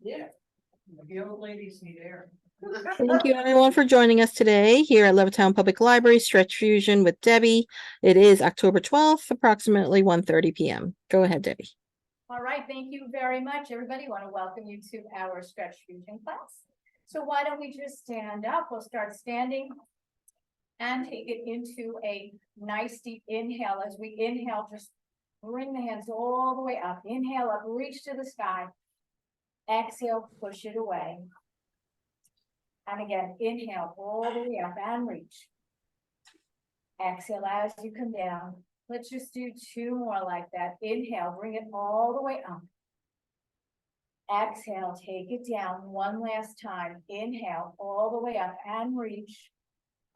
Yeah. The old ladies need air. Thank you everyone for joining us today here at Levittown Public Library Stretch Fusion with Debbie. It is October 12th, approximately 1:30 p.m. Go ahead, Debbie. All right, thank you very much, everybody. Want to welcome you to our Stretch Fusion class. So why don't we just stand up? We'll start standing and take it into a nice deep inhale. As we inhale, just bring the hands all the way up. Inhale up, reach to the sky. Exhale, push it away. And again, inhale all the way up and reach. Exhale as you come down. Let's just do two more like that. Inhale, bring it all the way up. Exhale, take it down one last time. Inhale all the way up and reach.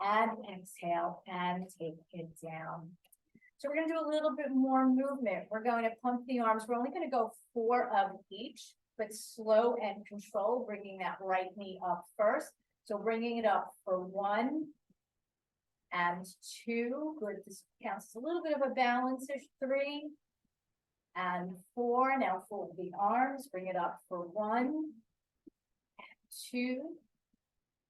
And exhale and take it down. So we're going to do a little bit more movement. We're going to pump the arms. We're only going to go 4 of each, but slow and control, bringing that right knee up first. So bringing it up for 1 and 2. Good. This counts as a little bit of a balance. 3 and 4. Now fold the arms. Bring it up for 1 and 2.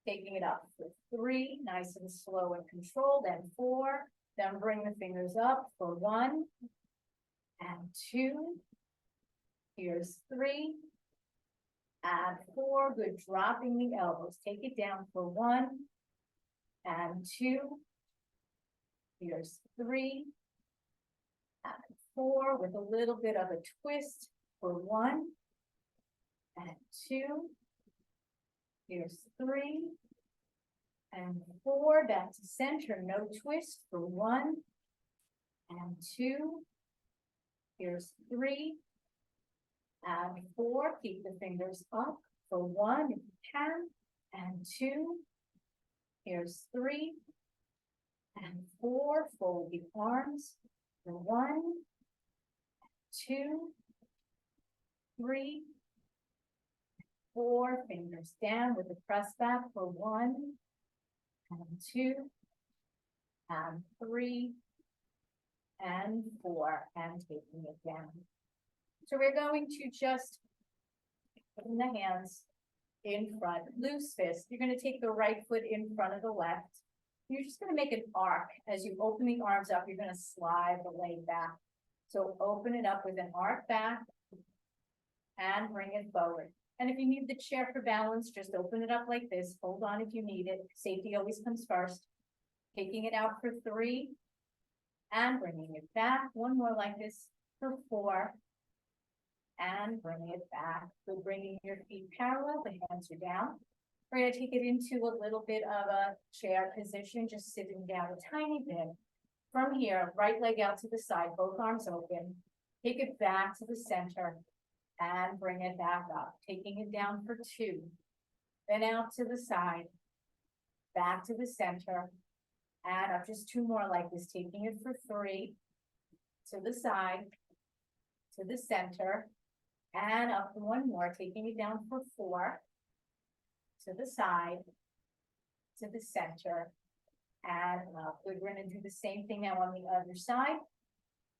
Taking it up for 3. Nice and slow and controlled. And 4. Then bring the fingers up for 1 and 2. Here's 3 and 4. Good. Dropping the elbows. Take it down for 1 and 2. Here's 3 and 4 with a little bit of a twist for 1 and 2. Here's 3 and 4. Back to center. No twist for 1 and 2. Here's 3 and 4. Keep the fingers up for 1 if you can, and 2. Here's 3 and 4. Fold the arms for 1, 2, 3, 4. Fingers down with the press back for 1 and 2 and 3 and 4, and taking it down. So we're going to just put in the hands in front, loose fist. You're going to take the right foot in front of the left. You're just going to make an arc. As you open the arms up, you're going to slide the leg back. So open it up with an arc back and bring it forward. And if you need the chair for balance, just open it up like this. Hold on if you need it. Safety always comes first. Taking it out for 3 and bringing it back. One more like this for 4 and bringing it back. So bringing your feet parallel, the hands are down. We're going to take it into a little bit of a chair position, just sitting down a tiny bit. From here, right leg out to the side, both arms open. Take it back to the center and bring it back up. Taking it down for 2. Then out to the side, back to the center, and up. Just 2 more like this. Taking it for 3, to the side, to the center, and up 1 more. Taking it down for 4, to the side, to the center, and up. Good. We're going to do the same thing now on the other side.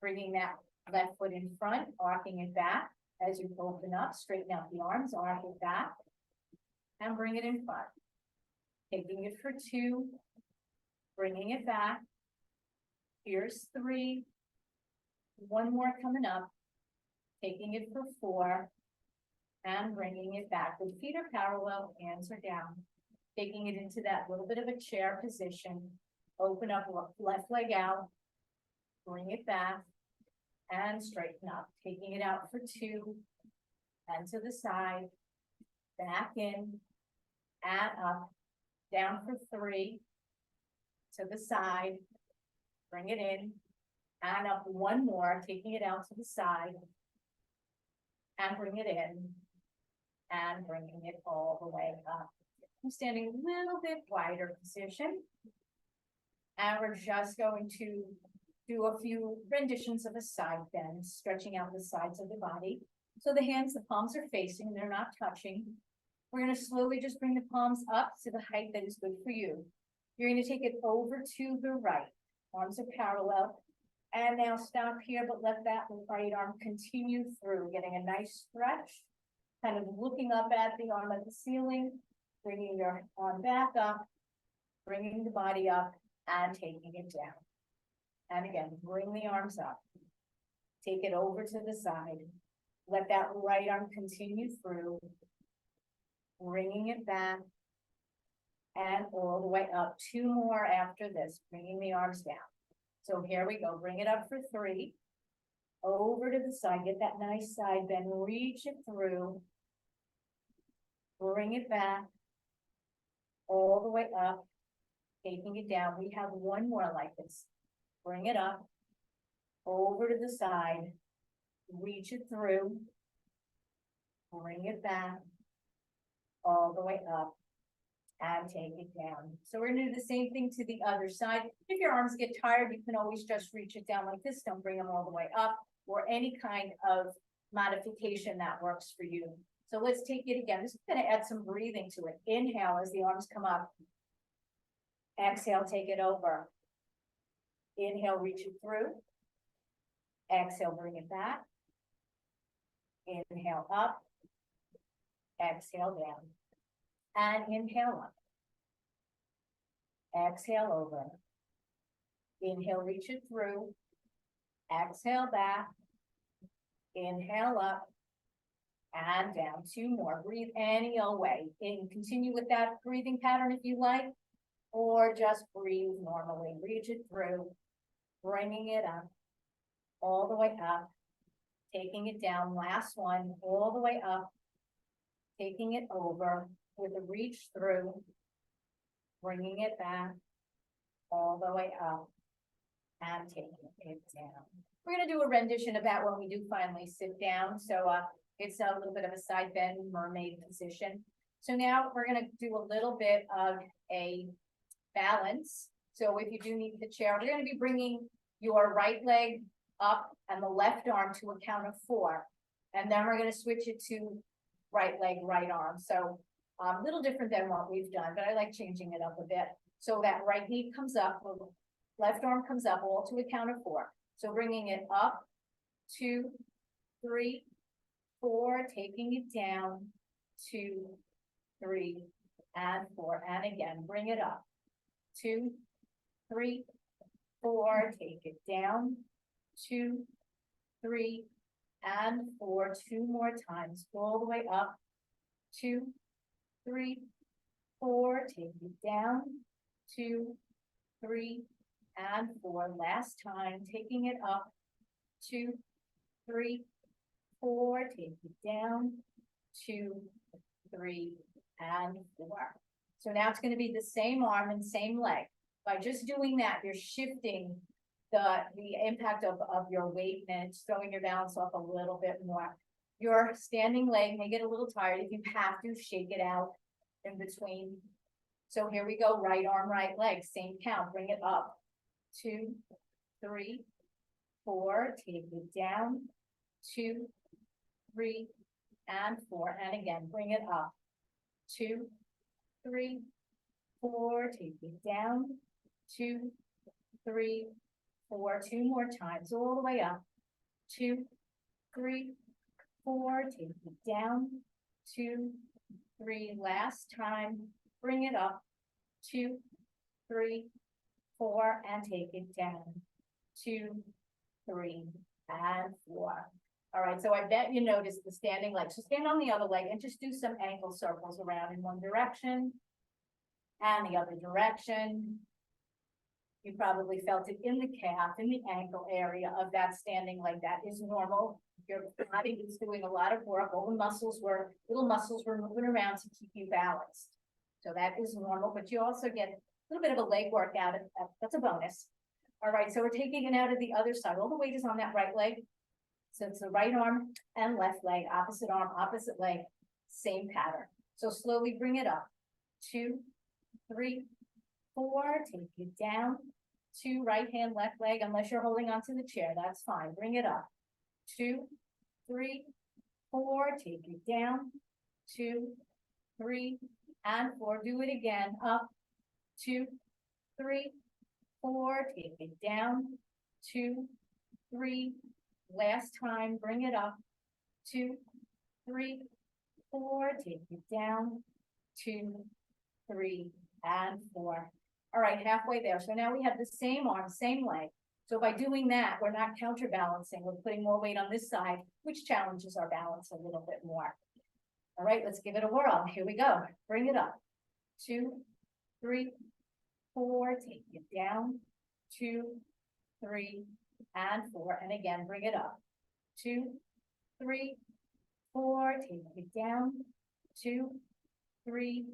Bringing that left foot in front, arcing it back. As you open up, straighten out the arms, arc it back, and bring it in front. Taking it for 2, bringing it back. Here's 3, 1 more coming up. Taking it for 4, and bringing it back. The feet are parallel, hands are down. Taking it into that little bit of a chair position. Open up left leg out, bring it back, and straighten up. Taking it out for 2, and to the side, back in, and up, down for 3, to the side, bring it in, and up 1 more, taking it out to the side, and bring it in, and bringing it all the way up. I'm standing a little bit wider position, and we're just going to do a few renditions of a side bend, stretching out the sides of the body. So the hands, the palms are facing, they're not touching. We're going to slowly just bring the palms up to the height that is good for you. You're going to take it over to the right. Arms are parallel. And now stop here, but let that right arm continue through, getting a nice stretch. Kind of looking up at the arm at the ceiling, bringing your arm back up, bringing the body up and taking it down. And again, bring the arms up. Take it over to the side. Let that right arm continue through, bringing it back and all the way up. 2 more after this, bringing the arms down. So here we go, bring it up for 3. Over to the side, get that nice side bend, reach it through. Bring it back all the way up, taking it down. We have 1 more like this. Bring it up, over to the side, reach it through, bring it back all the way up and take it down. So we're gonna do the same thing to the other side. If your arms get tired, you can always just reach it down like this. Don't bring them all the way up, or any kind of modification that works for you. So let's take it again. This is gonna add some breathing to it. Inhale as the arms come up. Exhale, take it over. Inhale, reach it through. Exhale, bring it back. Inhale up. Exhale down. And inhale up. Exhale over. Inhale, reach it through. Exhale back. Inhale up. And down. 2 more. Breathe any old way. And continue with that breathing pattern if you like. Or just breathe normally. Reach it through. Bringing it up. All the way up. Taking it down. Last one. All the way up. Taking it over with a reach through. Bringing it back. All the way up. And taking it down. We're going to do a rendition of that when we do finally sit down. So it's a little bit of a side bend mermaid position. So now we're going to do a little bit of a balance. So if you do need the chair, we're going to be bringing your right leg up and the left arm to a count of 4. And then we're going to switch it to right leg, right arm. So a little different than what we've done, but I like changing it up a bit. So that right knee comes up, left arm comes up, all to a count of 4. So bringing it up, 2, 3, 4, taking it down, 2, 3, and 4. And again, bring it up, 2, 3, 4, take it down, 2, 3, and 4. 2 more times, all the way up, 2, 3, 4, take it down, 2, 3, and 4. Last time, taking it up, 2, 3, 4, take it down, 2, 3, and 4. So now it's going to be the same arm and same leg. By just doing that, you're shifting the impact of your weight, and it's throwing your balance off a little bit more. Your standing leg may get a little tired. If you have to, shake it out in between. So here we go, right arm, right leg, same count, bring it up, 2, 3, 4, take it down, 2, 3, and 4, and again, bring it up, 2, 3, 4, take it down, 2, 3, 4, 2 more times, all the way up, 2, 3, 4, take it down, 2, 3, last time, bring it up, 2, 3, 4, and take it down, 2, 3, and 4. All right, so I bet you noticed the standing leg. So stand on the other leg and just do some ankle circles around in one direction and the other direction. You probably felt it in the calf, in the ankle area of that standing leg. That is normal. Your body is doing a lot of work. All the little muscles were moving around to keep you balanced. So that is normal, but you also get a little bit of a leg workout. That's a bonus. All right, so we're taking it out of the other side. All the weight is on that right leg. So it's the right arm and left leg, opposite arm, opposite leg, same pattern. So slowly bring it up. 2, 3, 4, take it down. 2, right hand, left leg, unless you're holding onto the chair, that's fine. Bring it up. 2, 3, 4, take it down. 2, 3, and 4. Do it again. Up. 2, 3, 4, take it down. 2, 3, last time, bring it up, 2, 3, 4, take it down, 2, 3, and 4. All right, halfway there. So now we have the same arm, same leg. So by doing that, we're not counterbalancing, we're putting more weight on this side, which challenges our balance a little bit more. All right, let's give it a whirl. Here we go. Bring it up. 2, 3, 4, take it down, 2, 3, and 4. And again, bring it up. 2, 3, 4, take it down, 2, 3,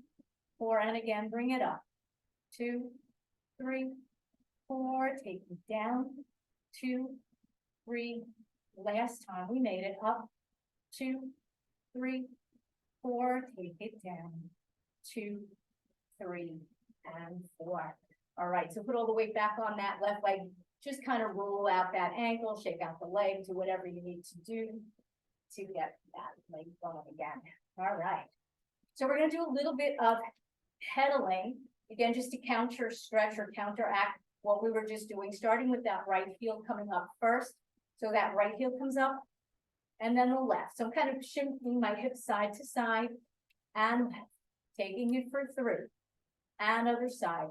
4, and again, bring it up. 2, 3, 4, take it down, 2, 3, last time we made it up, 2, 3, 4, take it down, 2, 3, and 4. All right, so put all the weight back on that left leg, just kind of roll out that ankle, shake out the leg, do whatever you need to do to get that leg going again. All right, so we're gonna do a little bit of pedaling, again, just to counter stretch or counteract what we were just doing, starting with that right heel coming up first. So that right heel comes up and then the left. So I'm kind of shifting my hips side to side and left, taking it for 3 and other side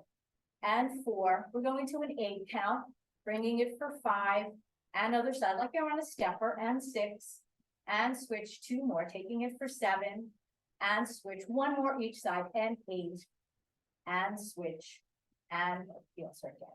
and 4. We're going to an 8 count, bringing it for 5 and other side, like you're on a stepper, and 6 and switch 2 more, taking it for 7 and switch 1 more each side and 8 and switch and heel circuit.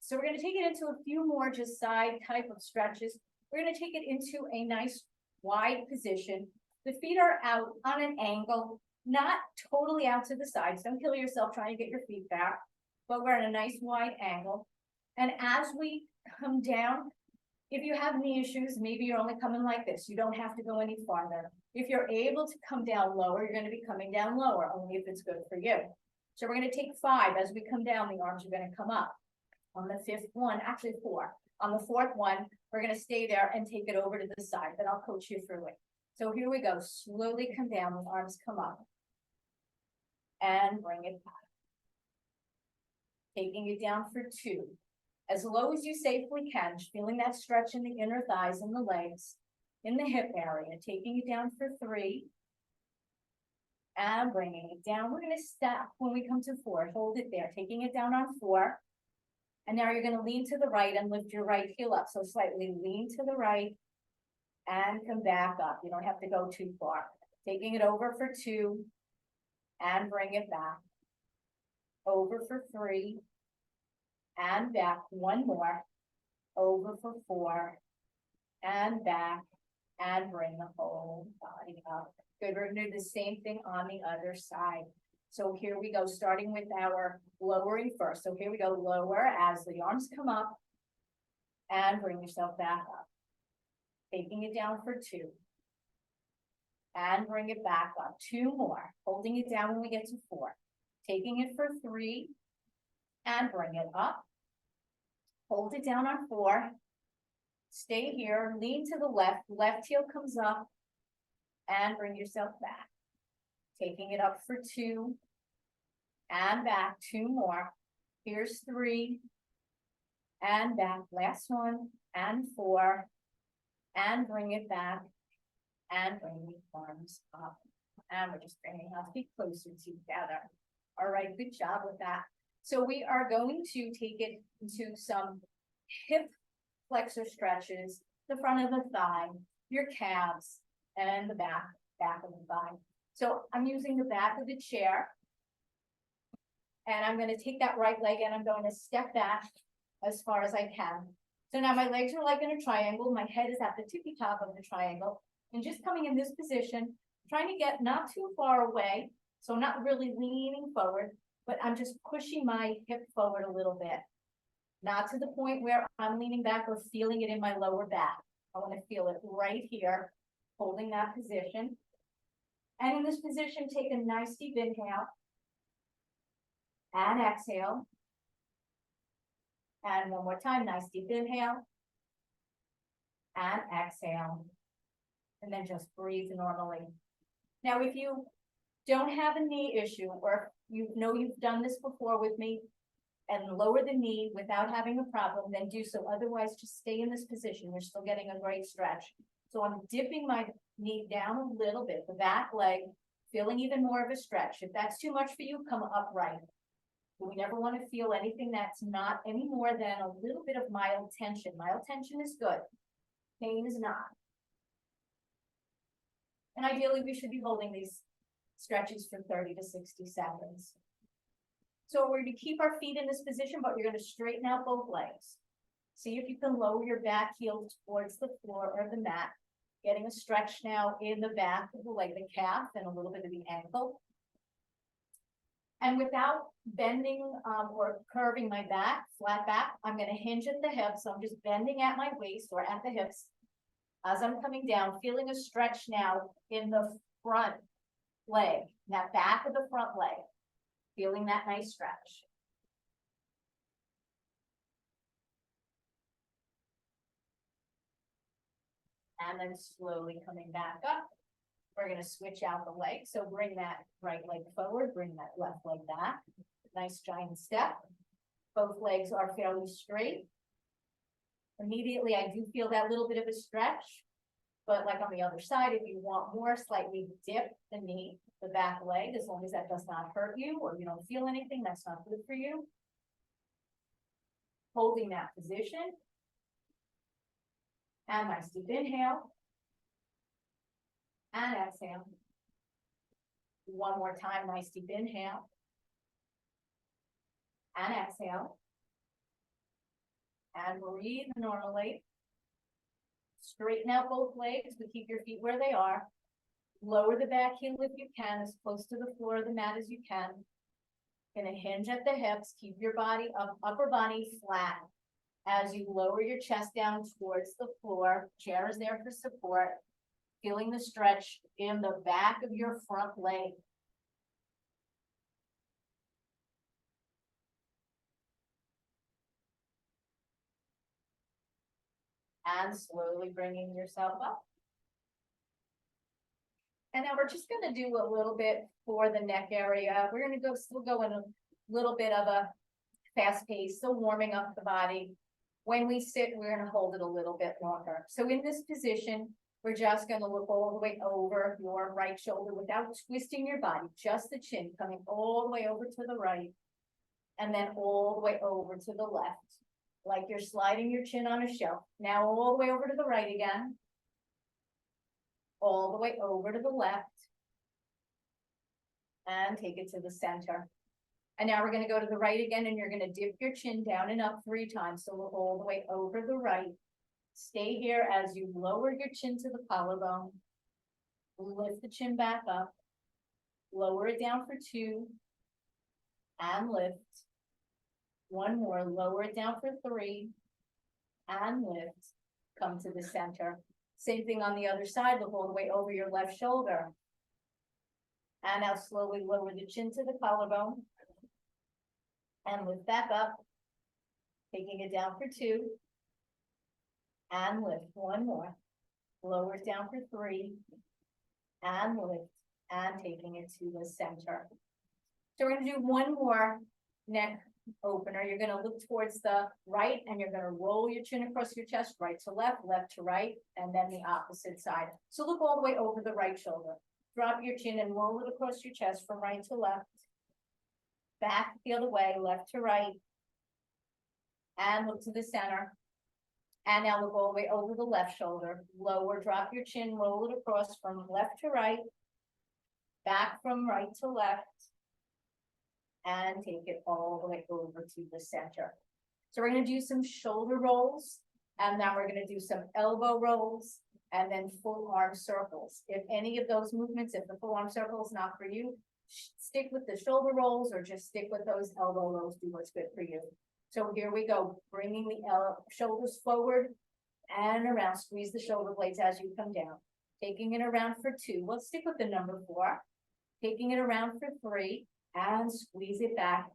So we're going to take it into a few more just side type of stretches. We're going to take it into a nice wide position. The feet are out on an angle, not totally out to the side. So don't kill yourself trying to get your feet back, but we're at a nice wide angle. And as we come down, if you have knee issues, maybe you're only coming like this. You don't have to go any farther. If you're able to come down lower, you're going to be coming down lower, only if it's good for you. So we're going to take 5. As we come down, the arms are going to come up. On the 5th one, actually 4. On the 4th one, we're going to stay there and take it over to the side, but I'll coach you through it. So here we go. Slowly come down, the arms come up. And bring it back. Taking it down for 2. As low as you safely can, feeling that stretch in the inner thighs and the legs, in the hip area. Taking it down for 3. And bringing it down. We're going to stop when we come to 4. Hold it there. Taking it down on 4. And now you're going to lean to the right and lift your right heel up. So slightly lean to the right and come back up. You don't have to go too far. Taking it over for 2 and bring it back. Over for 3 and back. 1 more. Over for 4 and back and bring the whole body up. Good. We're going to do the same thing on the other side. So here we go, starting with our lowering first. So here we go, lower as the arms come up and bring yourself back up. Taking it down for 2 and bring it back up. 2 more, holding it down when we get to 4. Taking it for 3 and bring it up. Hold it down on 4. Stay here, lean to the left, left heel comes up and bring yourself back. Taking it up for 2 and back. 2 more. Here's 3 and back. Last one and 4 and bring it back and bring the arms up. And we're just bringing our feet closer together. All right, good job with that. So we are going to take it into some hip flexor stretches, the front of the thigh, your calves, and the back of the thigh. So I'm using the back of the chair and I'm going to take that right leg and I'm going to step back as far as I can. So now my legs are like in a triangle. My head is at the tippy top of the triangle and just coming in this position, trying to get not too far away. So I'm not really leaning forward, but I'm just pushing my hip forward a little bit. Not to the point where I'm leaning back or feeling it in my lower back. I want to feel it right here, holding that position. And in this position, take a nice deep inhale and exhale. And one more time, nice deep inhale and exhale. And then just breathe normally. Now, if you don't have a knee issue or you know you've done this before with me, and lower the knee without having a problem, then do so. Otherwise, just stay in this position. You're still getting a great stretch. So I'm dipping my knee down a little bit, the back leg, feeling even more of a stretch. If that's too much for you, come upright. But we never want to feel anything that's not any more than a little bit of mild tension. Mild tension is good. Pain is not. And ideally, we should be holding these stretches for 30 to 60 seconds. So we're going to keep our feet in this position, but you're going to straighten out both legs. See if you can lower your back heel towards the floor or the mat. Getting a stretch now in the back of the leg, the calf, and a little bit of the ankle. And without bending or curving my back, flat back, I'm going to hinge at the hips. So I'm just bending at my waist or at the hips as I'm coming down, feeling a stretch now in the front leg, that back of the front leg, feeling that nice stretch. And then slowly coming back up. We're going to switch out the leg. So bring that right leg forward, bring that left leg back. Nice giant step. Both legs are fairly straight. Immediately, I do feel that little bit of a stretch. But like on the other side, if you want more, slightly dip the knee, the back leg, as long as that does not hurt you or you don't feel anything, that's not good for you. Holding that position. And nice deep inhale. And exhale. One more time, nice deep inhale. And exhale. And breathe normally. Straighten out both legs, but keep your feet where they are. Lower the back heel if you can, as close to the floor of the mat as you can. Gonna hinge at the hips, keep your body up, upper body flat. As you lower your chest down towards the floor, chair is there for support. Feeling the stretch in the back of your front leg. And slowly bringing yourself up. And now we're just going to do a little bit for the neck area. We're going to still go in a little bit of a fast pace, still warming up the body. When we sit, we're going to hold it a little bit longer. So in this position, we're just going to look all the way over your right shoulder without twisting your body, just the chin coming all the way over to the right and then all the way over to the left, like you're sliding your chin on a shelf. Now all the way over to the right again, all the way over to the left, and take it to the center. And now we're going to go to the right again, and you're going to dip your chin down and up 3 times. So we're all the way over the right. Stay here as you lower your chin to the collarbone. Lift the chin back up. Lower it down for 2. And lift. One more. Lower it down for 3. And lift. Come to the center. Same thing on the other side. Look all the way over your left shoulder. And now slowly lower the chin to the collarbone. And lift back up. Taking it down for 2. And lift. One more. Lower it down for 3. And lift. And taking it to the center. So we're going to do one more neck opener. You're going to look towards the right and you're going to roll your chin across your chest, right to left, left to right, and then the opposite side. So look all the way over the right shoulder. Drop your chin and roll it across your chest from right to left. Back the other way, left to right. And look to the center. And now look all the way over the left shoulder. Lower, drop your chin, roll it across from left to right. Back from right to left. And take it all the way over to the center. So we're going to do some shoulder rolls. And now we're going to do some elbow rolls. And then full arm circles. If any of those movements, if the full arm circle is not for you, stick with the shoulder rolls or just stick with those elbow rolls. Do what's good for you. So here we go, bringing the shoulders forward and around. Squeeze the shoulder blades as you come down. Taking it around for 2. Let's stick with the number 4. Taking it around for 3 and squeeze it back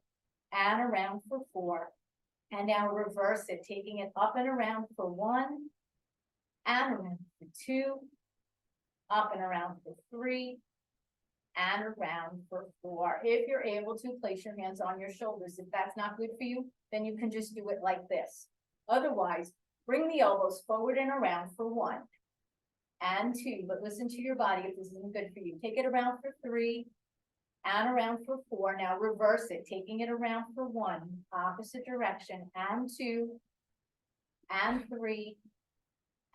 and around for 4. And now reverse it, taking it up and around for 1 and around for 2, up and around for 3 and around for 4. If you're able to, place your hands on your shoulders. If that's not good for you, then you can just do it like this. Otherwise, bring the elbows forward and around for 1 and 2, but listen to your body if this isn't good for you. Take it around for 3 and around for 4. Now reverse it, taking it around for 1, opposite direction, and 2 and 3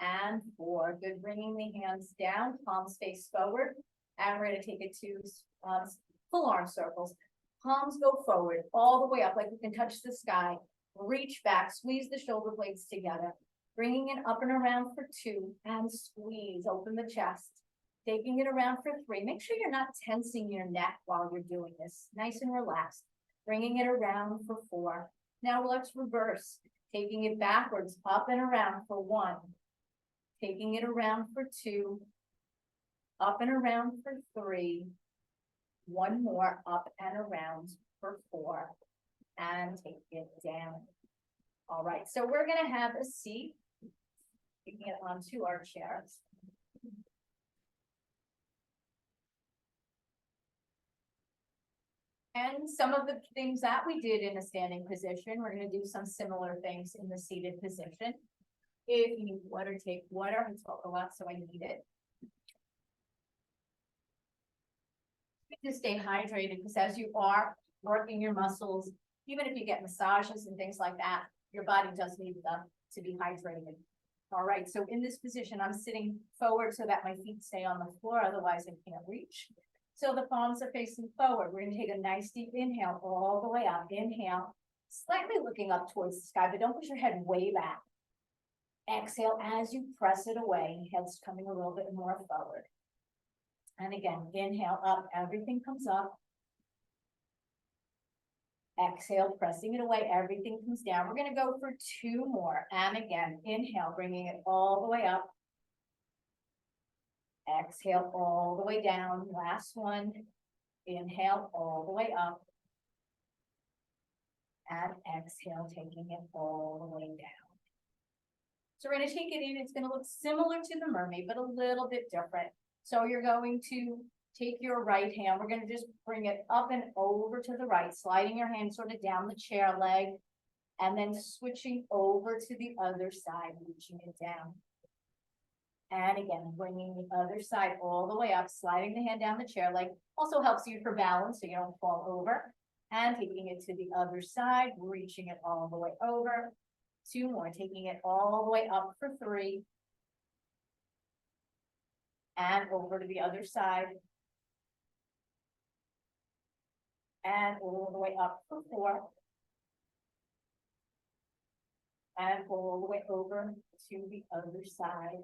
and 4. Good, bringing the hands down, palms face forward, and we're gonna take it to full arm circles. Palms go forward, all the way up, like we can touch the sky. Reach back, squeeze the shoulder blades together, bringing it up and around for 2, and squeeze, open the chest. Taking it around for 3. Make sure you're not tensing your neck while you're doing this. Nice and relaxed. Bringing it around for 4. Now let's reverse. Taking it backwards, up and around for 1. Taking it around for 2. Up and around for 3. 1 more, up and around for 4. And take it down. All right, so we're gonna have a seat. Taking it onto our chairs. And some of the things that we did in a standing position, we're gonna do some similar things in the seated position. If you need water, take water. I talk a lot, so I need it. To stay hydrated, because as you are working your muscles, even if you get massages and things like that, your body does need them to be hydrated. All right, so in this position, I'm sitting forward so that my feet stay on the floor, otherwise I can't reach. So the palms are facing forward. We're gonna take a nice deep inhale all the way up. Inhale, slightly looking up towards the sky, but don't push your head way back. Exhale as you press it away, head's coming a little bit more forward. And again, inhale up, everything comes up. Exhale, pressing it away, everything comes down. We're gonna go for 2 more. And again, inhale, bringing it all the way up. Exhale all the way down. Last one. Inhale all the way up. And exhale, taking it all the way down. So we're gonna take it in. It's gonna look similar to the mermaid, but a little bit different. So you're going to take your right hand. We're gonna just bring it up and over to the right, sliding your hand sort of down the chair leg, and then switching over to the other side, reaching it down. And again, bringing the other side all the way up, sliding the hand down the chair leg. Also helps you for balance so you don't fall over. And taking it to the other side, reaching it all the way over. 2 more, taking it all the way up for 3. And over to the other side. And all the way up for 4. And all the way over to the other side.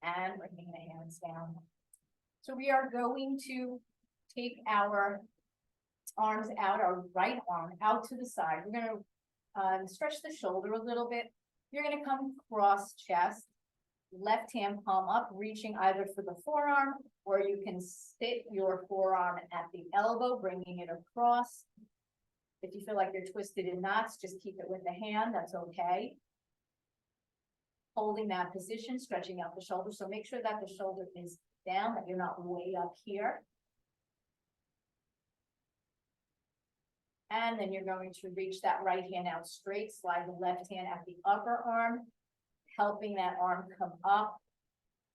And bringing the hands down. So we are going to take our arms out, our right arm out to the side. We're gonna stretch the shoulder a little bit. You're gonna come cross chest, left hand palm up, reaching either for the forearm, or you can sit your forearm at the elbow, bringing it across. If you feel like you're twisted in knots, just keep it with the hand, that's okay. Holding that position, stretching out the shoulder. So make sure that the shoulder is down, that you're not way up here. And then you're going to reach that right hand out straight, slide the left hand at the upper arm, helping that arm come up,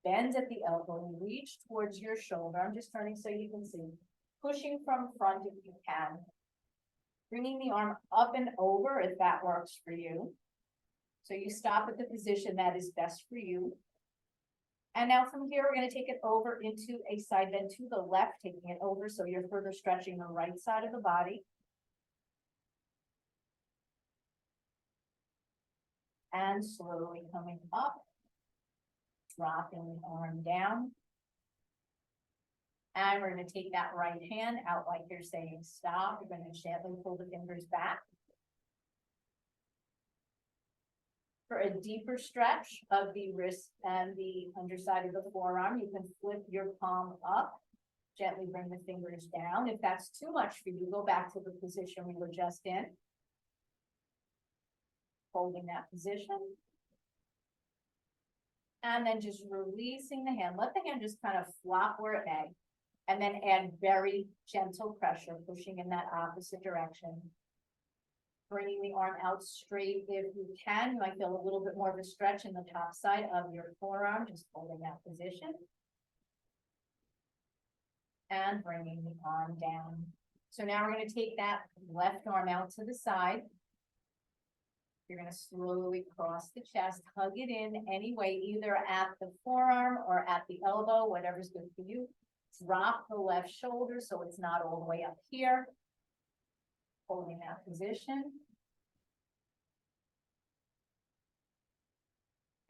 bend at the elbow, reach towards your shoulder. I'm just turning so you can see. Pushing from front if you can. Bringing the arm up and over if that works for you. So you stop at the position that is best for you. And now from here, we're going to take it over into a side bend to the left, taking it over so you're further stretching the right side of the body. And slowly coming up, dropping the arm down. And we're going to take that right hand out like you're saying stop. You're going to gently pull the fingers back. For a deeper stretch of the wrist and the underside of the forearm, you can flip your palm up, gently bring the fingers down. If that's too much for you, go back to the position we were just in. Holding that position. And then just releasing the hand. Let the hand just kind of flop where it may. And then add very gentle pressure, pushing in that opposite direction. Bringing the arm out straight if you can. You might feel a little bit more of a stretch in the top side of your forearm, just holding that position. And bringing the arm down. So now we're going to take that left arm out to the side. You're going to slowly cross the chest, hug it in anyway, either at the forearm or at the elbow, whatever's good for you. Drop the left shoulder so it's not all the way up here. Holding that position.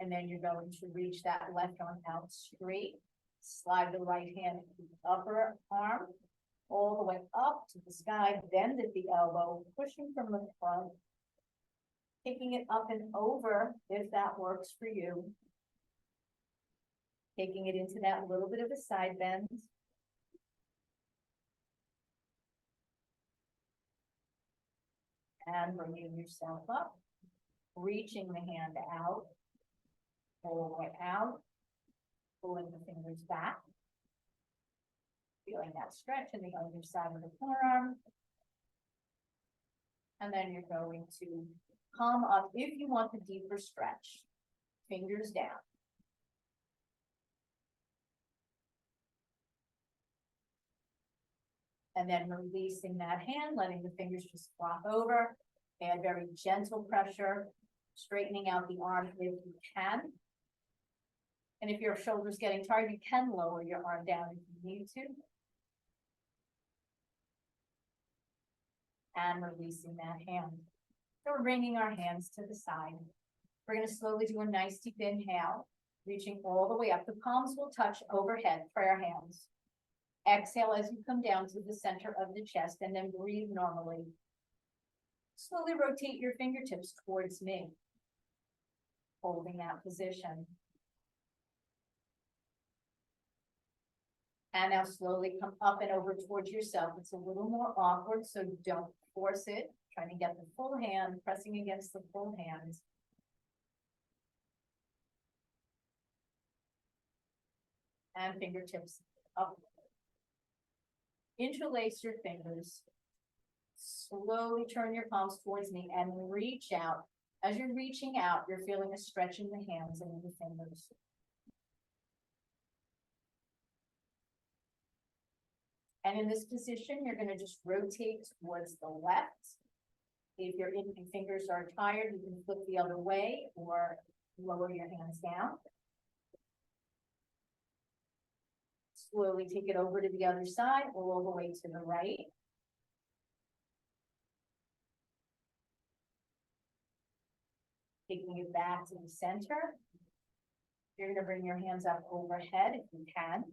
And then you're going to reach that left arm out straight. Slide the right hand to the upper arm, all the way up to the sky, bend at the elbow, pushing from the front. Taking it up and over if that works for you. Taking it into that little bit of a side bend. And bringing yourself up, reaching the hand out, all the way out, pulling the fingers back, feeling that stretch in the underside of the forearm. And then you're going to come up if you want the deeper stretch, fingers down. And then releasing that hand, letting the fingers just flop over, and very gentle pressure, straightening out the arm if you can. And if your shoulder's getting tired, you can lower your arm down if you need to. And releasing that hand. So we're bringing our hands to the side. We're going to slowly do a nice deep inhale, reaching all the way up. The palms will touch overhead, prayer hands. Exhale as you come down to the center of the chest, and then breathe normally. Slowly rotate your fingertips towards me, holding that position. And now slowly come up and over towards yourself. It's a little more awkward, so don't force it. Trying to get the full hand, pressing against the full hands. And fingertips up. Interlace your fingers. Slowly turn your palms towards me and reach out. As you're reaching out, you're feeling a stretch in the hands and in the fingers. And in this position, you're going to just rotate towards the left. If your fingers are tired, you can flip the other way or lower your hands down. Slowly take it over to the other side or all the way to the right. Taking it back to the center. You're going to bring your hands up overhead if you can.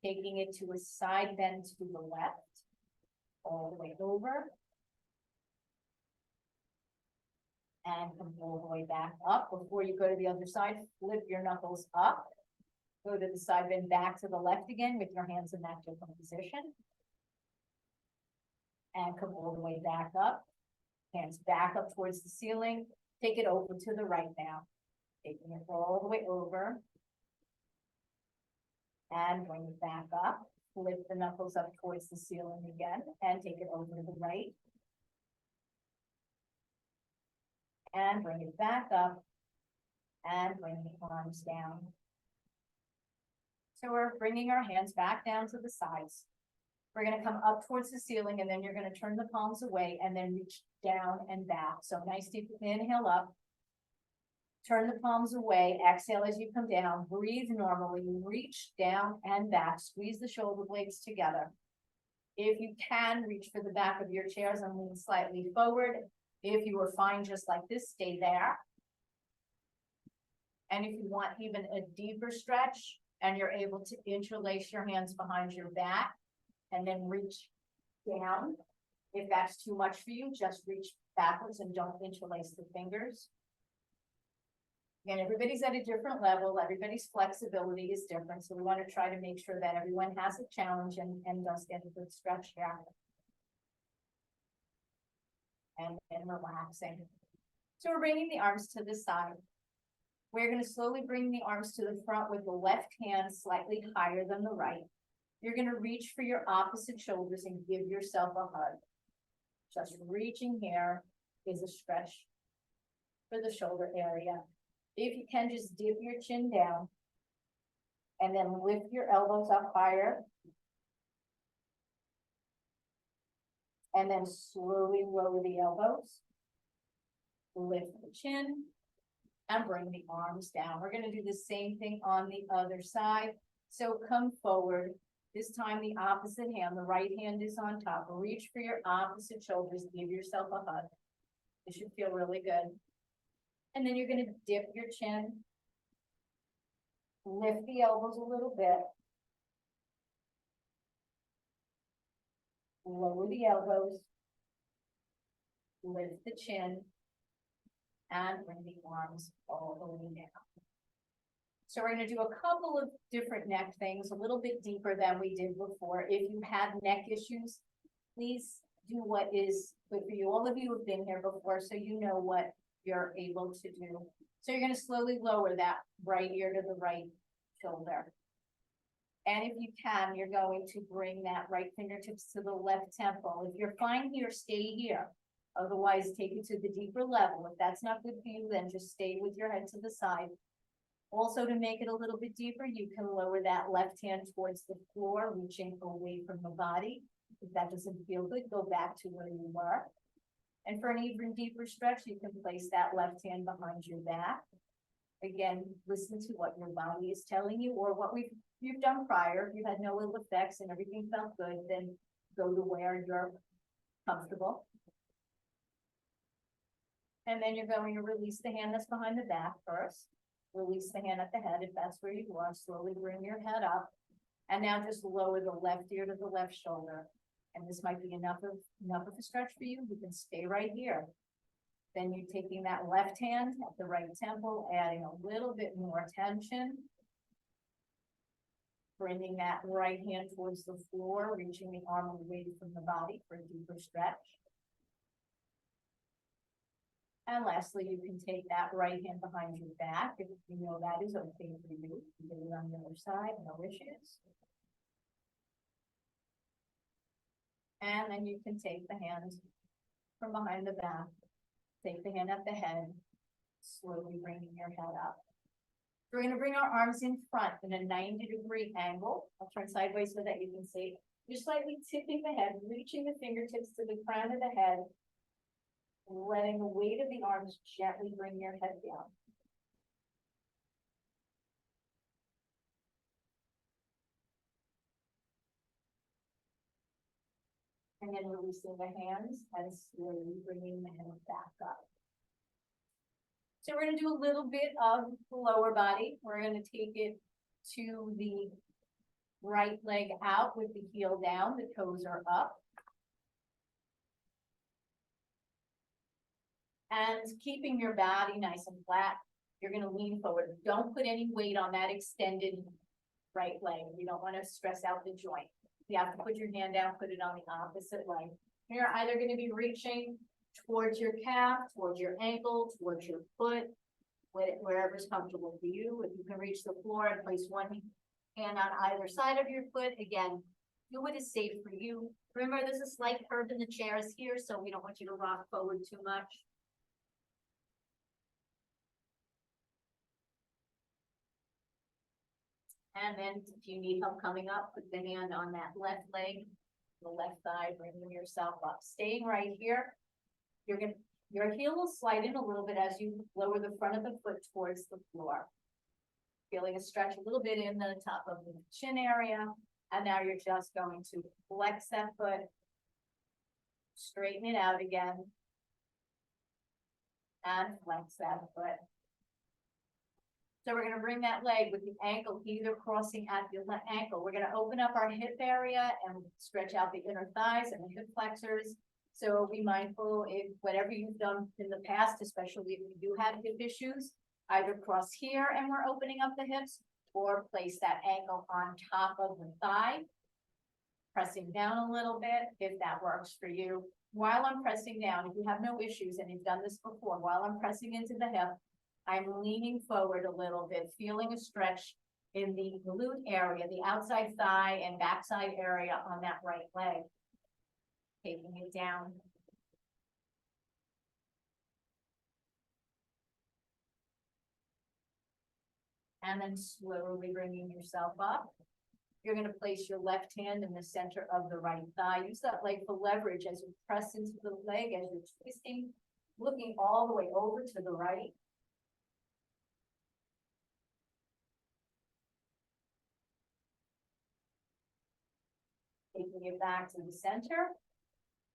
Taking it to a side bend to the left, all the way over. And come all the way back up. Before you go to the other side, flip your knuckles up. Go to the side bend back to the left again with your hands in that different position. And come all the way back up. Hands back up towards the ceiling. Take it over to the right now. Taking it all the way over. And bring it back up. Lift the knuckles up towards the ceiling again. And take it over to the right. And bring it back up. And bring the arms down. So we're bringing our hands back down to the sides. We're going to come up towards the ceiling, and then you're going to turn the palms away and then reach down and back. So nice deep inhale up. Turn the palms away. Exhale as you come down. Breathe normally. Reach down and back. Squeeze the shoulder blades together. If you can, reach for the back of your chairs and lean slightly forward. If you are fine just like this, stay there. And if you want even a deeper stretch and you're able to interlace your hands behind your back and then reach down, if that's too much for you, just reach backwards and don't interlace the fingers. Again, everybody's at a different level. Everybody's flexibility is different. So we want to try to make sure that everyone has a challenge and does get a good stretch here. And relaxing. So we're bringing the arms to the side. We're going to slowly bring the arms to the front with the left hand slightly higher than the right. You're gonna reach for your opposite shoulders and give yourself a hug. Just reaching here is a stretch for the shoulder area. If you can, just dip your chin down and then lift your elbows up higher. And then slowly lower the elbows. Lift the chin and bring the arms down. We're gonna do the same thing on the other side. So come forward. This time the opposite hand, the right hand is on top. Reach for your opposite shoulders. Give yourself a hug. It should feel really good. And then you're gonna dip your chin. Lift the elbows a little bit. Lower the elbows. Lift the chin. And bring the arms all the way down. So we're gonna do a couple of different neck things, a little bit deeper than we did before. If you have neck issues, please do what is good for you. All of you have been here before, so you know what you're able to do. So you're gonna slowly lower that right ear to the right shoulder. And if you can, you're going to bring that right fingertips to the left temple. If you're fine here, stay here. Otherwise, take it to the deeper level. If that's not good for you, then just stay with your head to the side. Also, to make it a little bit deeper, you can lower that left hand towards the floor, reaching away from the body. If that doesn't feel good, go back to where you were. And for an even deeper stretch, you can place that left hand behind your back. Again, listen to what your body is telling you or what you've done prior. If you had no ill effects and everything felt good, then go to where you're comfortable. And then you're going to release the hand that's behind the back first. Release the hand at the head if that's where you are. Slowly bring your head up. And now just lower the left ear to the left shoulder. And this might be enough of a stretch for you. You can stay right here. Then you're taking that left hand at the right temple, adding a little bit more tension. Bringing that right hand towards the floor, reaching the arm away from the body for a deeper stretch. And lastly, you can take that right hand behind your back if you know that is okay for you. You get it on the other side, no issues. And then you can take the hand from behind the back, take the hand at the head, slowly bringing your head up. We're going to bring our arms in front in a 90-degree angle. I'll turn sideways so that you can see. You're slightly tipping the head, reaching the fingertips to the crown of the head, letting the weight of the arms gently bring your head down. And then releasing the hands and slowly bringing the head back up. So we're going to do a little bit of the lower body. We're going to take it to the right leg out with the heel down. The toes are up. And keeping your body nice and flat, you're going to lean forward. Don't put any weight on that extended right leg. You don't want to stress out the joint. You have to put your hand down, put it on the opposite leg. You're either going to be reaching towards your calf, towards your ankle, towards your foot, wherever's comfortable for you. If you can reach the floor and place one hand on either side of your foot, again, do what is safe for you. Remember, there's a slight curve in the chairs here, so we don't want you to rock forward too much. And then if you need help coming up, put the hand on that left leg, the left thigh, bringing yourself up. Staying right here. Your heel will slide in a little bit as you lower the front of the foot towards the floor. Feeling a stretch a little bit in the top of the chin area. And now you're just going to flex that foot, straighten it out again, and flex that foot. So we're going to bring that leg with the ankle either crossing at the ankle. We're going to open up our hip area and stretch out the inner thighs and the hip flexors. So be mindful if whatever you've done in the past, especially if you do have hip issues, either cross here and we're opening up the hips, or place that ankle on top of the thigh, pressing down a little bit if that works for you. While I'm pressing down, if you have no issues and you've done this before, while I'm pressing into the hip, I'm leaning forward a little bit, feeling a stretch in the glute area, the outside thigh and backside area on that right leg. Taking it down. And then slowly bringing yourself up. You're gonna place your left hand in the center of the right thigh. Use that leg for leverage as you press into the leg, as you're twisting, looking all the way over to the right. Taking it back to the center.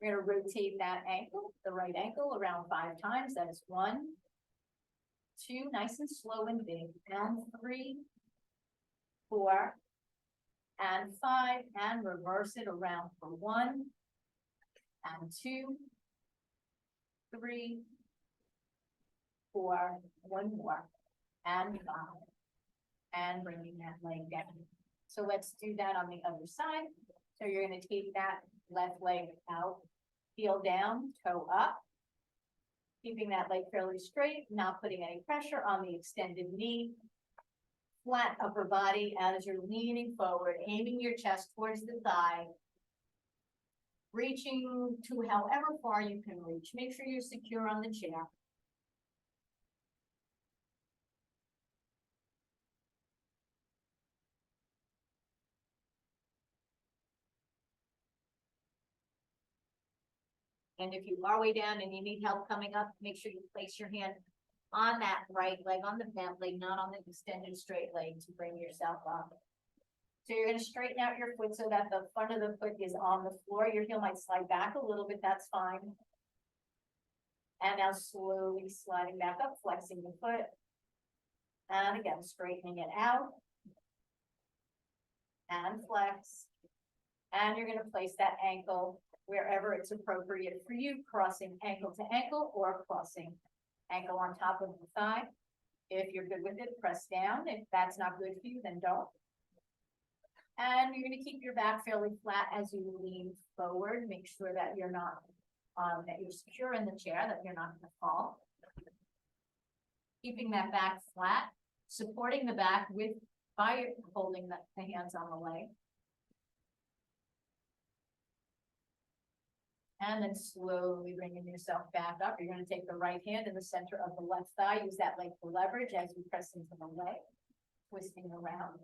We're gonna rotate that ankle, the right ankle, around 5 times. That is 1, 2, nice and slow and big, and 3, 4, and 5, and reverse it around for 1, and 2, 3, 4, one more, and 5, and bringing that leg down. So let's do that on the other side. So you're gonna take that left leg out, heel down, toe up. Keeping that leg fairly straight, not putting any pressure on the extended knee. Flat upper body as you're leaning forward, aiming your chest towards the thigh. Reaching to however far you can reach. Make sure you're secure on the chair. And if you are way down and you need help coming up, make sure you place your hand on that right leg, on the bent leg, not on the extended straight leg, to bring yourself up. So you're gonna straighten out your foot so that the front of the foot is on the floor. Your heel might slide back a little bit, that's fine. And now slowly sliding back up, flexing the foot. And again, straightening it out. And flex. And you're gonna place that ankle wherever it's appropriate for you, crossing ankle to ankle or crossing ankle on top of the thigh. If you're good with it, press down. If that's not good for you, then don't. And you're gonna keep your back fairly flat as you lean forward. Make sure that you're not, that you're secure in the chair, that you're not gonna fall. Keeping that back flat, supporting the back by holding the hands on the leg. And then slowly bringing yourself back up. You're gonna take the right hand in the center of the left thigh. Use that leg for leverage as you press into the leg, twisting around.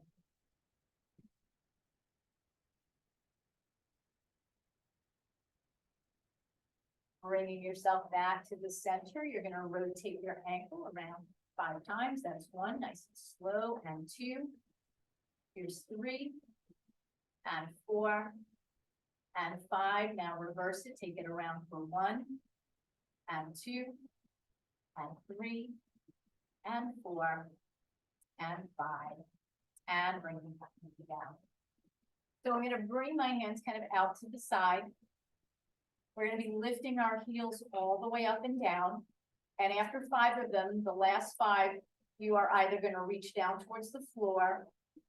Bringing yourself back to the center. You're gonna rotate your ankle around 5 times. That's 1, nice and slow, and 2. Here's 3, and 4. And 5, now reverse it, take it around for 1, and 2, and 3, and 4, and 5, and bring them back down. So I'm gonna bring my hands kind of out to the side. We're gonna be lifting our heels all the way up and down. And after 5 of them, the last 5, you are either gonna reach down towards the floor,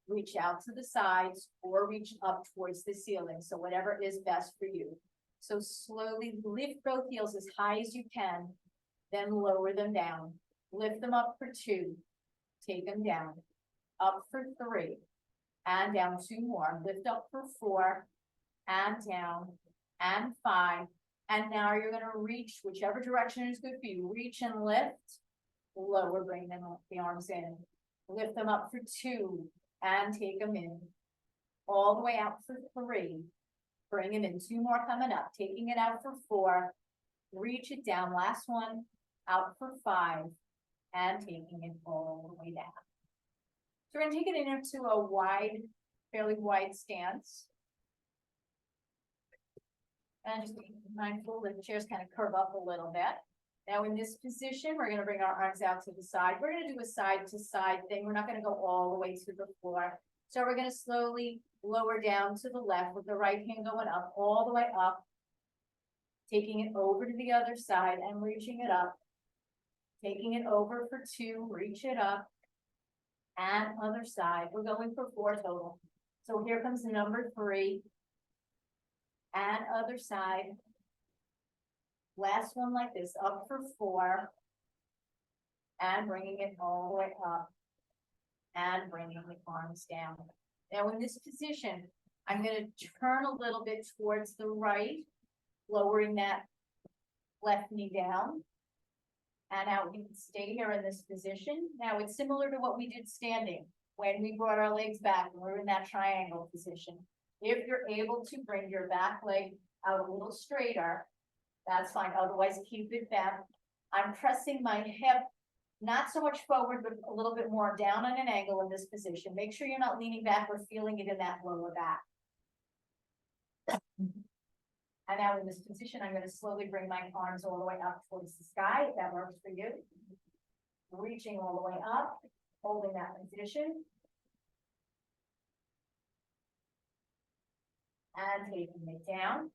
reach out to the sides, or reach up towards the ceiling. So whatever is best for you. So slowly lift both heels as high as you can, then lower them down. Lift them up for 2, take them down, up for 3, and down 2 more. Lift up for 4, and down, and 5. And now you're gonna reach whichever direction is good for you. Reach and lift, lower, bring them up, the arms in. Lift them up for 2, and take them in, all the way out for 3, bring them in, 2 more coming up, taking it out for 4, reach it down, last one, out for 5, and taking it all the way down. So we're gonna take it into a wide, fairly wide stance. And just be mindful that the chairs kind of curve up a little bit. Now in this position, we're gonna bring our arms out to the side. We're gonna do a side to side thing. We're not gonna go all the way to the floor. So we're gonna slowly lower down to the left with the right hand going up, all the way up. Taking it over to the other side and reaching it up. Taking it over for 2, reach it up. And other side, we're going for 4 total. So here comes number 3. And other side. Last one like this, up for 4. And bringing it all the way up. and bringing the arms down. Now in this position, I'm gonna turn a little bit towards the right, lowering that left knee down. And now we can stay here in this position. Now it's similar to what we did standing, when we brought our legs back, and we're in that triangle position. If you're able to bring your back leg out a little straighter, that's fine, otherwise keep it bent. I'm pressing my hip, not so much forward, but a little bit more down on an angle in this position. Make sure you're not leaning back or feeling it in that lower back. And now in this position, I'm gonna slowly bring my arms all the way up towards the sky, if that works for you. Reaching all the way up, holding that position. And taking it down.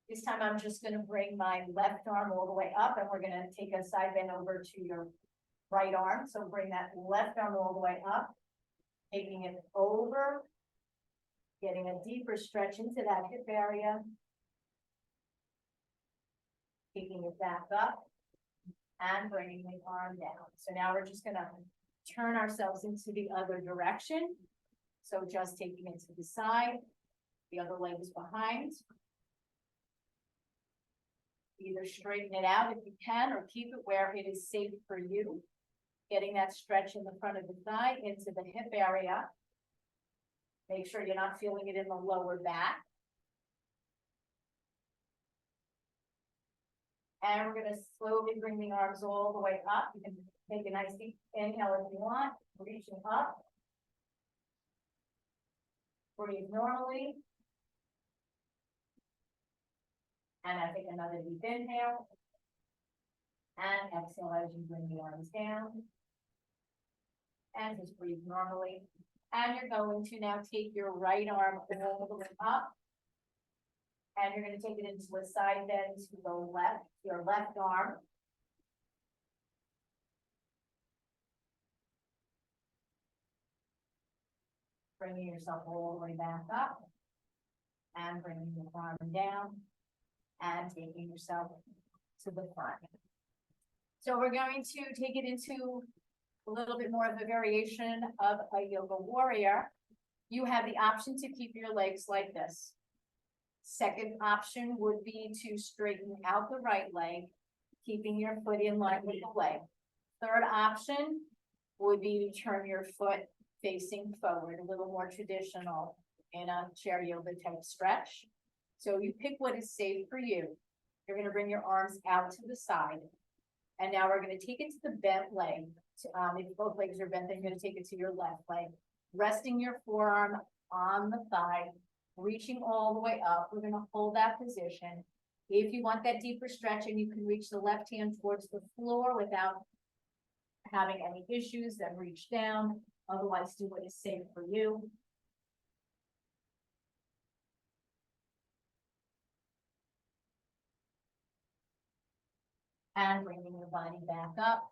This time I'm just gonna bring my left arm all the way up, and we're gonna take a side bend over to your right arm. So bring that left arm all the way up, taking it over, getting a deeper stretch into that hip area. Taking it back up and bringing the arm down. So now we're just gonna turn ourselves into the other direction. So just taking it to the side, the other leg is behind. Either straighten it out if you can, or keep it where it is safe for you. Getting that stretch in the front of the thigh into the hip area. Make sure you're not feeling it in the lower back. And we're gonna slowly bring the arms all the way up. You can take a nice deep inhale if you want, reaching up. Breathe normally. And I take another deep inhale. And exhale as you bring the arms down. And just breathe normally. And you're going to now take your right arm all the way up. And you're going to take it into a side bend to the left, your left arm. Bringing yourself all the way back up. And bringing your arm down. And taking yourself to the front. So we're going to take it into a little bit more of a variation of a yoga warrior. You have the option to keep your legs like this. Second option would be to straighten out the right leg, keeping your foot in line with the leg. Third option would be to turn your foot facing forward, a little more traditional in a chair yoga type stretch. So you pick what is safe for you. You're going to bring your arms out to the side. And now we're going to take it to the bent leg. If both legs are bent, then you're going to take it to your left leg. Resting your forearm on the thigh, reaching all the way up. We're going to hold that position. If you want that deeper stretch, and you can reach the left hand towards the floor without having any issues, then reach down. Otherwise, do what is safe for you. And bringing your body back up,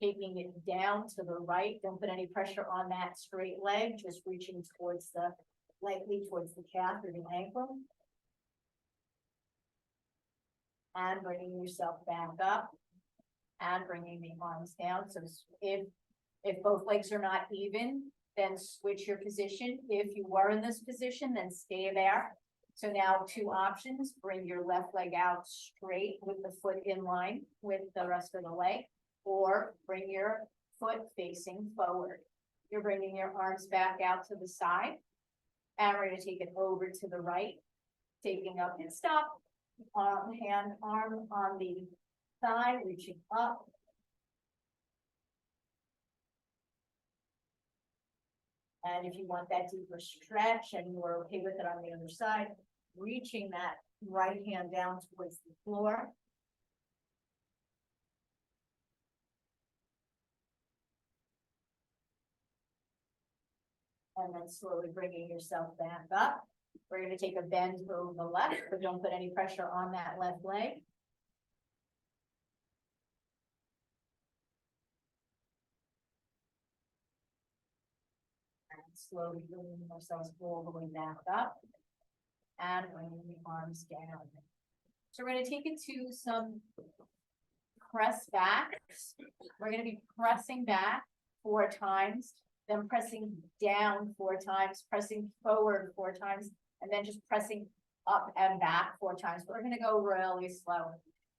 taking it down to the right. Don't put any pressure on that straight leg, just reaching towards the, lightly towards the calf or the ankle. And bringing yourself back up and bringing the arms down. So if both legs are not even, then switch your position. If you were in this position, then stay there. So now 2 options, bring your left leg out straight with the foot in line with the rest of the leg, or bring your foot facing forward. You're bringing your arms back out to the side, and we're going to take it over to the right, taking up and stop, arm on the thigh, reaching up. And if you want that deeper stretch and you're okay with it on the other side, reaching that right hand down towards the floor. And then slowly bringing yourself back up. We're going to take a bend over the left, but don't put any pressure on that left leg. And slowly bringing ourselves all the way back up. And bringing the arms down. So we're going to take it to some press backs. We're going to be pressing back 4 times, then pressing down 4 times, pressing forward 4 times, and then just pressing up and back 4 times. We're gonna go really slow.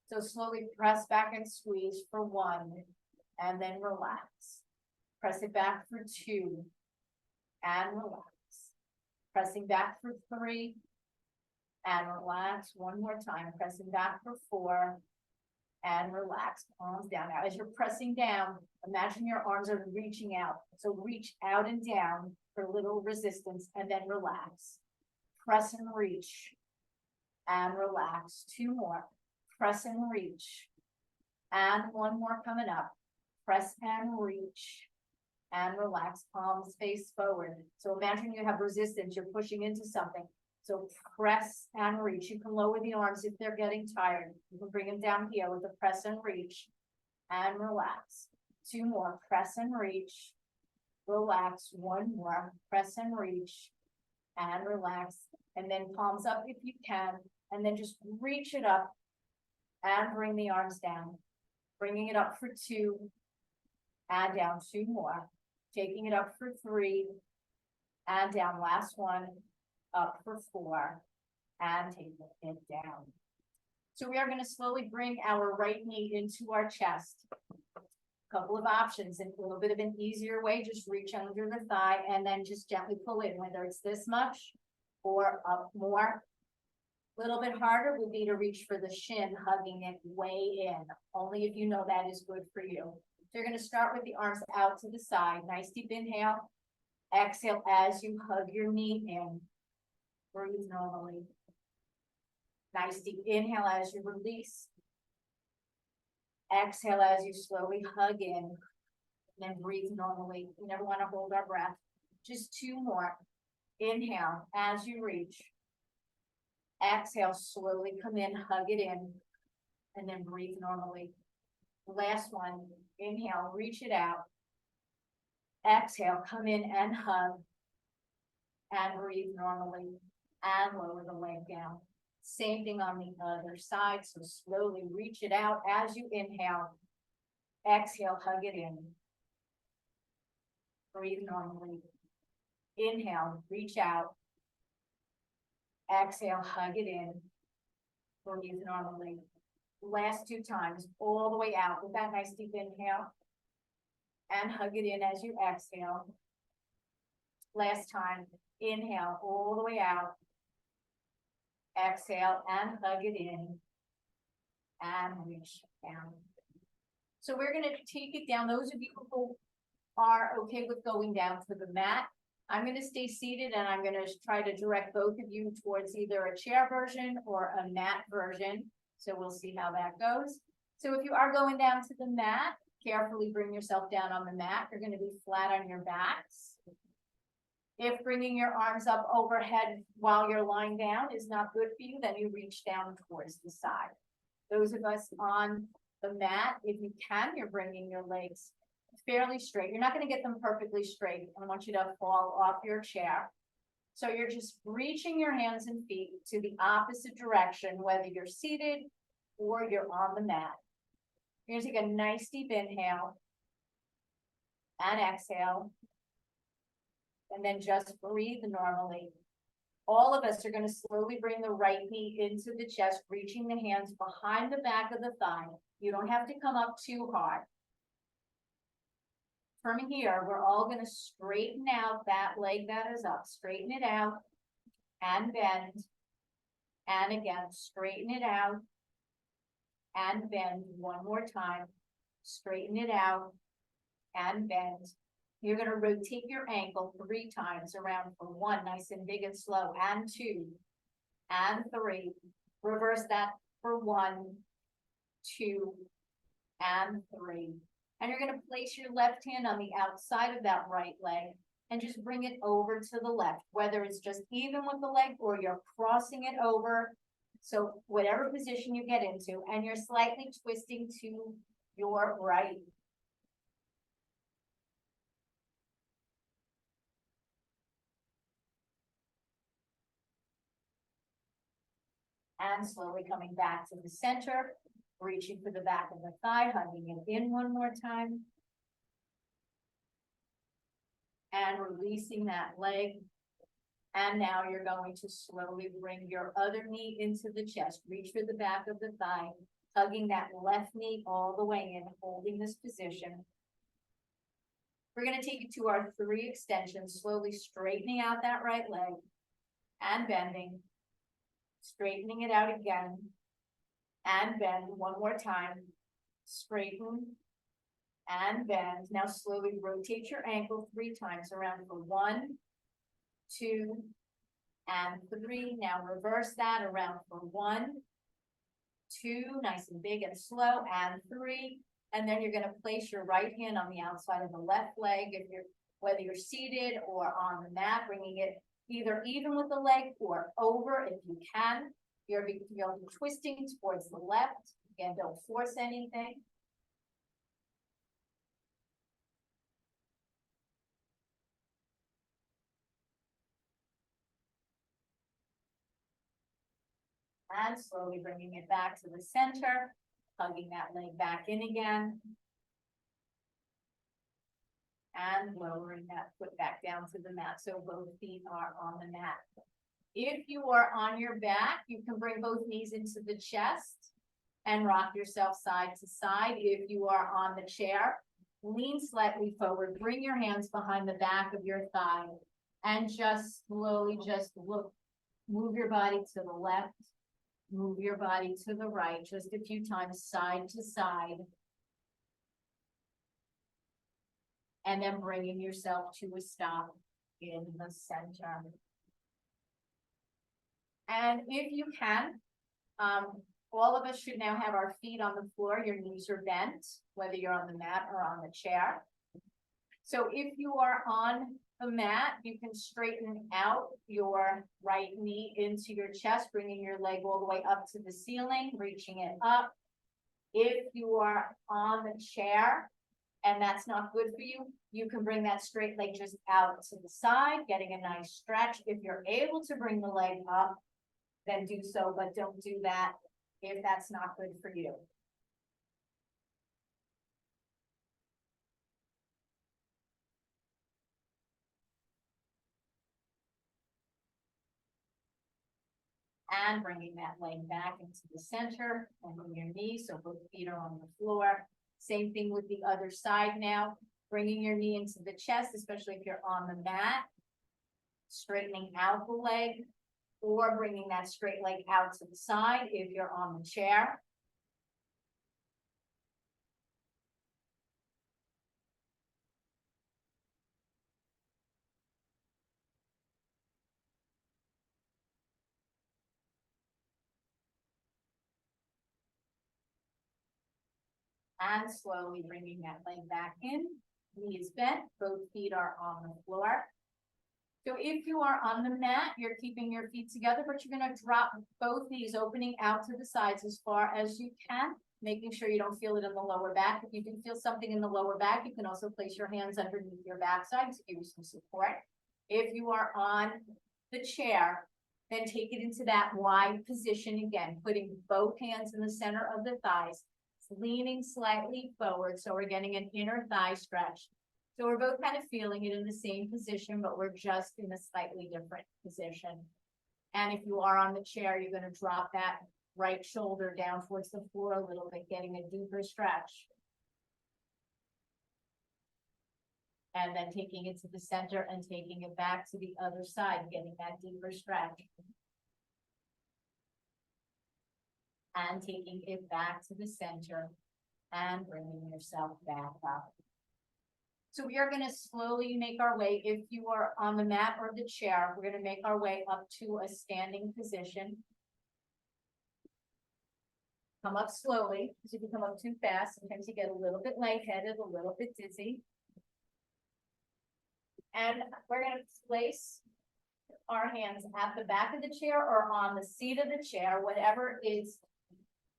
So slowly press back and squeeze for 1, and then relax. Press it back for 2, and relax. Pressing back for 3, and relax. One more time, pressing back for 4, and relax, palms down. Now, as you're pressing down, imagine your arms are reaching out. So reach out and down for a little resistance, and then relax. Press and reach, and relax. 2 more, press and reach, and 1 more coming up. Press and reach, and relax, palms face forward. So imagine you have resistance, you're pushing into something. So press and reach. You can lower the arms if they're getting tired. You can bring them down here with a press and reach, and relax. 2 more, press and reach, relax. 1 more, press and reach, and relax. And then palms up if you can, and then just reach it up and bring the arms down. Bringing it up for 2, and down. 2 more. Taking it up for 3, and down. Last one, up for 4, and taking it down. So we are going to slowly bring our right knee into our chest. Couple of options, and a little bit of an easier way, just reach under the thigh and then just gently pull in, whether it's this much or up more. A little bit harder would be to reach for the shin, hugging it way in, only if you know that is good for you. So you're going to start with the arms out to the side. Nice deep inhale. Exhale as you hug your knee in. Breathe normally. Nice deep inhale as you release. Exhale as you slowly hug in. And then breathe normally. We never want to hold our breath. Just 2 more. Inhale as you reach. Exhale, slowly come in, hug it in, and then breathe normally. Last one. Inhale, reach it out. Exhale, come in and hug, and breathe normally, and lower the leg down. Same thing on the other side, so slowly reach it out as you inhale. Exhale, hug it in. Breathe normally. Inhale, reach out. Exhale, hug it in. Breathe normally. Last 2 times, all the way out with that nice deep inhale. And hug it in as you exhale. Last time, inhale all the way out. Exhale and hug it in. And reach down. So we're going to take it down. Those of you who are okay with going down to the mat, I'm going to stay seated and I'm going to try to direct both of you towards either a chair version or a mat version. So we'll see how that goes. So if you are going down to the mat, carefully bring yourself down on the mat. You're going to be flat on your backs. If bringing your arms up overhead while you're lying down is not good for you, then you reach down towards the side. Those of us on the mat, if you can, you're bringing your legs fairly straight. You're not going to get them perfectly straight. I want you to fall off your chair. So you're just reaching your hands and feet to the opposite direction, whether you're seated or you're on the mat. You're going to take a nice deep inhale and exhale, and then just breathe normally. All of us are going to slowly bring the right knee into the chest, reaching the hands behind the back of the thigh. You don't have to come up too hard. From here, we're all going to straighten out that leg that is up. Straighten it out and bend. And again, straighten it out and bend. One more time. Straighten it out and bend. You're going to rotate your ankle 3 times around for 1, nice and big and slow, and 2, and 3. Reverse that for 1, 2, and 3. And you're going to place your left hand on the outside of that right leg and just bring it over to the left, whether it's just even with the leg or you're crossing it over. So whatever position you get into, and you're slightly twisting to your right. And slowly coming back to the center, reaching for the back of the thigh, hugging it in one more time. and releasing that leg. And now you're going to slowly bring your other knee into the chest. Reach for the back of the thigh, tugging that left knee all the way in, holding this position. We're gonna take it to our 3 extensions, slowly straightening out that right leg and bending, straightening it out again and bend one more time, straighten and bend. Now slowly rotate your ankle 3 times around for 1, 2, and 3. Now reverse that around for 1, 2, nice and big and slow, and 3. And then you're gonna place your right hand on the outside of the left leg, whether you're seated or on the mat, bringing it either even with the leg or over if you can. You'll be twisting towards the left. Again, don't force anything. And slowly bringing it back to the center, hugging that leg back in again. And lowering that foot back down to the mat, so both feet are on the mat. If you are on your back, you can bring both knees into the chest and rock yourself side to side. If you are on the chair, lean slightly forward, bring your hands behind the back of your thigh, and just slowly move your body to the left, move your body to the right, just a few times side to side. And then bringing yourself to a stop in the center. And if you can, all of us should now have our feet on the floor, your knees are bent, whether you're on the mat or on the chair. So if you are on the mat, you can straighten out your right knee into your chest, bringing your leg all the way up to the ceiling, reaching it up. If you are on the chair, and that's not good for you, you can bring that straight leg just out to the side, getting a nice stretch. If you're able to bring the leg up, then do so, but don't do that if that's not good for you. And bringing that leg back into the center, bending your knees so both feet are on the floor. Same thing with the other side now, bringing your knee into the chest, especially if you're on the mat, straightening out the leg, or bringing that straight leg out to the side if you're on the chair. And slowly bringing that leg back in, knee is bent, both feet are on the floor. So if you are on the mat, you're keeping your feet together, but you're gonna drop both knees, opening out to the sides as far as you can, making sure you don't feel it in the lower back. If you do feel something in the lower back, you can also place your hands underneath your backside to give you some support. If you are on the chair, then take it into that wide position again, putting both hands in the center of the thighs, leaning slightly forward, so we're getting an inner thigh stretch. So we're both kind of feeling it in the same position, but we're just in a slightly different position. And if you are on the chair, you're going to drop that right shoulder down towards the floor a little bit, getting a deeper stretch. And then taking it to the center and taking it back to the other side, getting that deeper stretch. And taking it back to the center and bringing yourself back up. So we are going to slowly make our way, if you are on the mat or the chair, we're going to make our way up to a standing position. Come up slowly, because if you come up too fast, sometimes you get a little bit lightheaded, a little bit dizzy. And we're going to place our hands at the back of the chair or on the seat of the chair, whatever is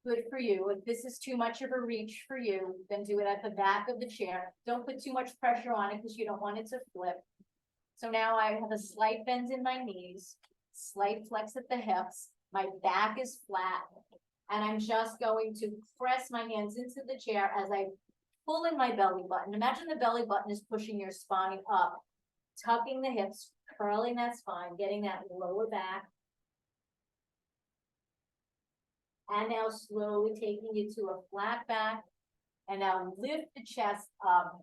good for you. If this is too much of a reach for you, then do it at the back of the chair. Don't put too much pressure on it because you don't want it to flip. So now I have a slight bend in my knees, slight flex at the hips. My back is flat, and I'm just going to press my hands into the chair as I pull in my belly button. Imagine the belly button is pushing your spine up. tucking the hips, curling that spine, getting that lower back. And now slowly taking you to a flat back. And now lift the chest up.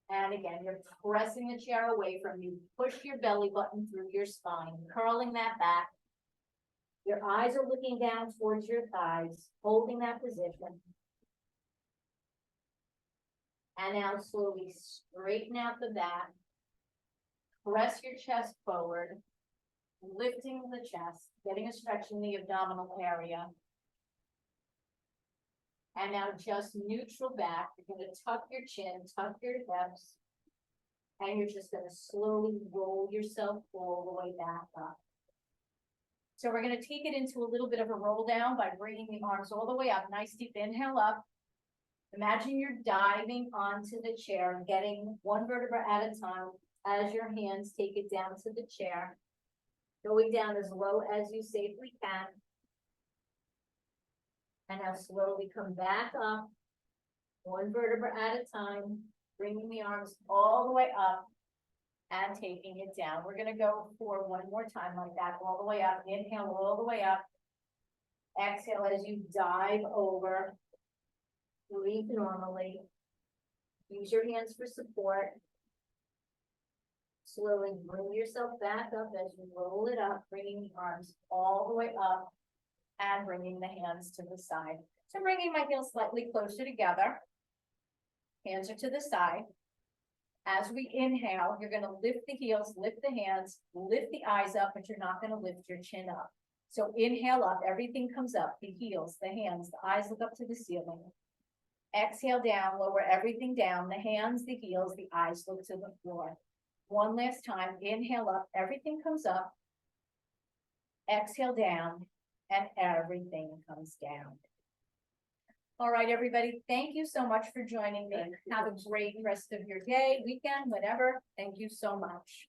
And again, you're pressing the chair away from you. Push your belly button through your spine, curling that back. Your eyes are looking down towards your thighs, holding that position. And now slowly straighten out the back. Press your chest forward, lifting the chest, getting a stretch in the abdominal area. And now just neutral back. You're gonna tuck your chin, tuck your hips. And you're just gonna slowly roll yourself all the way back up. So we're gonna take it into a little bit of a roll down by bringing the arms all the way up. Nice deep inhale up. Imagine you're diving onto the chair and getting one vertebra at a time as your hands take it down to the chair. Going down as low as you safely can. And now slowly come back up, one vertebra at a time, bringing the arms all the way up and taking it down. We're gonna go for one more time like that, all the way up. Inhale all the way up. Exhale as you dive over. Breathe normally. Use your hands for support. Slowly bring yourself back up as you roll it up, bringing the arms all the way up. And bringing the hands to the side. So bringing my heels slightly closer together. Hands are to the side. As we inhale, you're gonna lift the heels, lift the hands, lift the eyes up, but you're not gonna lift your chin up. So inhale up, everything comes up, the heels, the hands, the eyes look up to the ceiling. Exhale down, lower everything down, the hands, the heels, the eyes look to the floor. One last time, inhale up, everything comes up. Exhale down. And everything comes down. All right, everybody, thank you so much for joining me. Have a great rest of your day, weekend, whatever. Thank you so much.